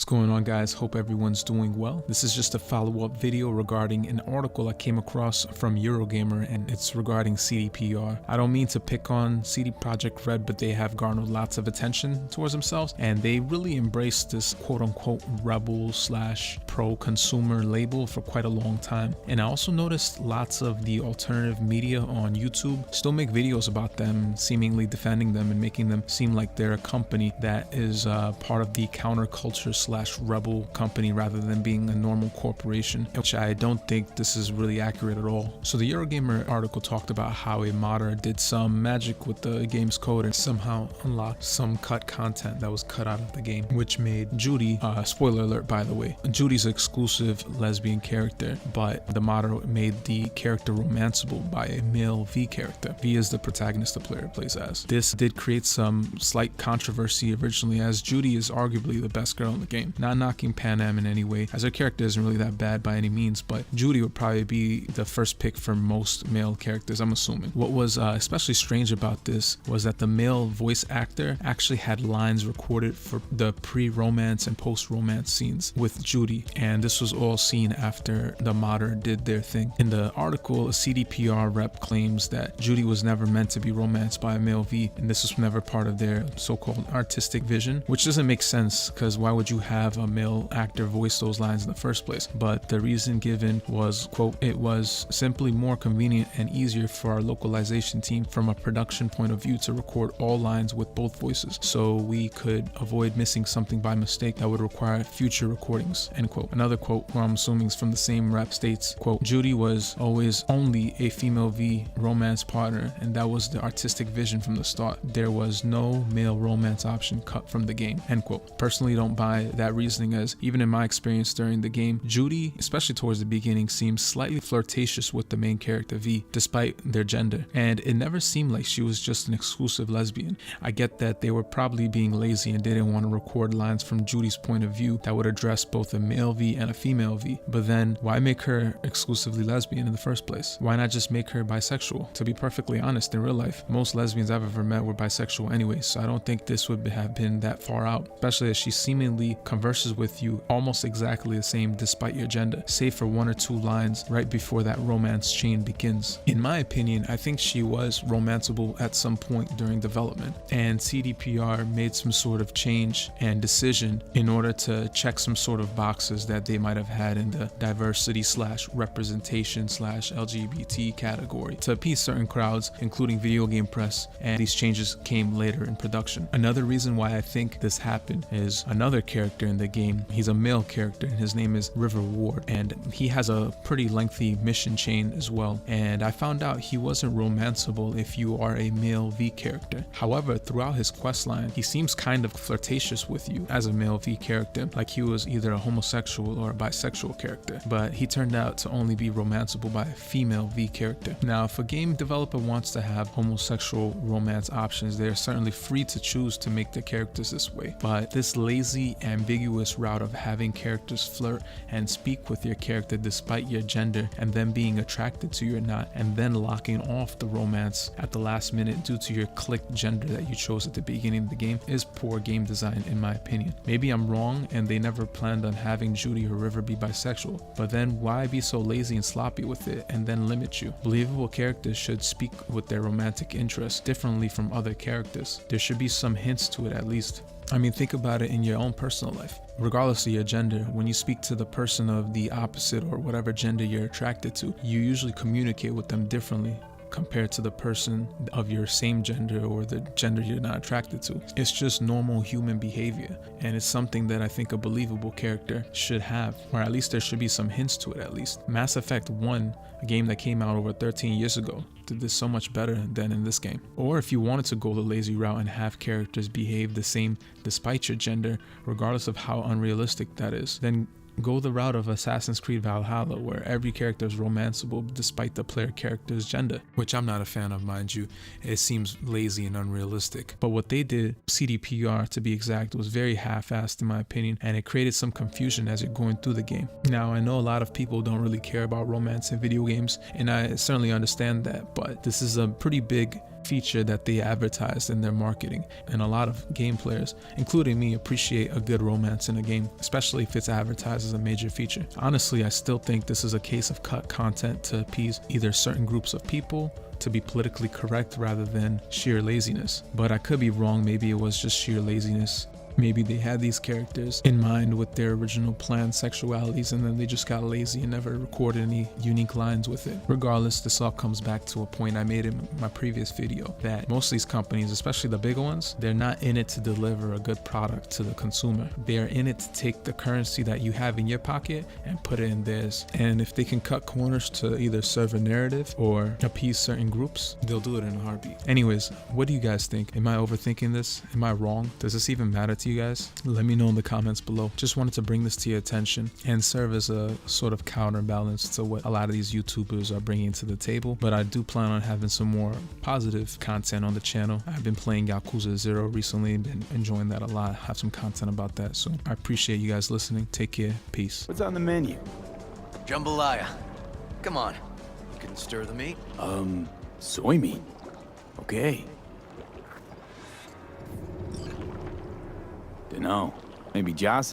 What's going on, guys? Hope everyone's doing well. This is just a follow-up video regarding an article I came across from Eurogamer, and it's regarding CDPR. I don't mean to pick on CD Projekt Red, but they have garnered lots of attention towards themselves, and they really embraced this quote-unquote rebel / pro-consumer label for quite a long time. And I also noticed lots of the alternative media on YouTube still make videos about them, seemingly defending them and making them seem like they're a company that is part of the counterculture / rebel company rather than being a normal corporation, which I don't think this is really accurate at all. So the Eurogamer article talked about how a modder did some magic with the game's code and somehow unlocked some cut content that was cut out of the game, which made Judy, spoiler alert by the way, Judy's exclusive lesbian character, but the modder made the character romanceable by a male V character. V is the protagonist the player plays as. This did create some slight controversy originally, as Judy is arguably the best girl in the game. Not knocking Pan Am in any way, as her character isn't really that bad by any means, but Judy would probably be the first pick for most male characters, I'm assuming. What was especially strange about this was that the male voice actor actually had lines recorded for the pre-romance and post-romance scenes with Judy, and this was all seen after the modder did their thing. In the article, a CDPR rep claims that Judy was never meant to be romanced by a male V, and this was never part of their so-called artistic vision, which doesn't make sense, because why would you have a male actor voice those lines in the first place? But the reason given was, quote, "It was simply more convenient and easier for our localization team from a production point of view to record all lines with both voices, so we could avoid missing something by mistake that would require future recordings," end quote. Another quote, who I'm assuming is from the same rep, states, quote, "Judy was always only a female V romance partner, and that was the artistic vision from the start. There was no male romance option cut from the game," end quote. Personally don't buy that reasoning, as even in my experience during the game, Judy, especially towards the beginning, seems slightly flirtatious with the main character V, despite their gender, and it never seemed like she was just an exclusive lesbian. I get that they were probably being lazy and didn't want to record lines from Judy's point of view that would address both a male V and a female V, but then why make her exclusively lesbian in the first place? Why not just make her bisexual? To be perfectly honest, in real life, most lesbians I've ever met were bisexual anyway, so I don't think this would have been that far out, especially as she seemingly converses with you almost exactly the same despite your gender, save for one or two lines right before that romance chain begins. In my opinion, I think she was romanceable at some point during development, and CDPR made some sort of change and decision in order to check some sort of boxes that they might have had in the diversity / representation / LGBT category to appease certain crowds, including video game press, and these changes came later in production. Another reason why I think this happened is another character in the game. He's a male character and his name is River Ward, and he has a pretty lengthy mission chain as well, and I found out he wasn't romanceable if you are a male V character. However, throughout his questline, he seems kind of flirtatious with you as a male V character, like he was either a homosexual or a bisexual character, but he turned out to only be romanceable by a female V character. Now, if a game developer wants to have homosexual romance options, they are certainly free to choose to make their characters this way, but this lazy, ambiguous route of having characters flirt and speak with your character despite your gender and them being attracted to you or not, and then locking off the romance at the last minute due to your clicked gender that you chose at the beginning of the game, is poor game design in my opinion. Maybe I'm wrong and they never planned on having Judy or River be bisexual, but then why be so lazy and sloppy with it and then limit you? Believable characters should speak with their romantic interests differently from other characters. There should be some hints to it at least. I mean, think about it in your own personal life. Regardless of your gender, when you speak to the person of the opposite or whatever gender you're attracted to, you usually communicate with them differently compared to the person of your same gender or the gender you're not attracted to. It's just normal human behavior, and it's something that I think a believable character should have, or at least there should be some hints to it at least. Mass Effect 1, a game that came out over 13 years ago, did this so much better than in this game. Or if you wanted to go the lazy route and have characters behave the same despite your gender, regardless of how unrealistic that is, then go the route of Assassin's Creed Valhalla, where every character is romanceable despite the player character's gender, which I'm not a fan of, mind you. It seems lazy and unrealistic. But what they did, CDPR to be exact, was very half-assed in my opinion, and it created some confusion as you're going through the game. Now, I know a lot of people don't really care about romance in video games, and I certainly understand that, but this is a pretty big feature that they advertised in their marketing. And a lot of game players, including me, appreciate a good romance in a game, especially if it's advertised as a major feature. Honestly, I still think this is a case of cut content to appease either certain groups of people, to be politically correct, rather than sheer laziness. But I could be wrong. Maybe it was just sheer laziness. Maybe they had these characters in mind with their original planned sexualities, and then they just got lazy and never recorded any unique lines with it. Regardless, this all comes back to a point I made in my previous video, that most of these companies, especially the big ones, they're not in it to deliver a good product to the consumer. They are in it to take the currency that you have in your pocket and put it in theirs. And if they can cut corners to either serve a narrative or appease certain groups, they'll do it in a heartbeat. Anyways, what do you guys think? Am I overthinking this? Am I wrong? Does this even matter to you guys? Let me know in the comments below. Just wanted to bring this to your attention and serve as a sort of counterbalance to what a lot of these YouTubers are bringing to the table. But I do plan on having some more positive content on the channel. I've been playing Yakuza 0 recently, been enjoying that a lot. Have some content about that. So I appreciate you guys listening. Take care. Peace. What's on the menu? Jambalaya. Come on. You can stir the meat. Soy meat. Okay. Dunno. Maybe Joss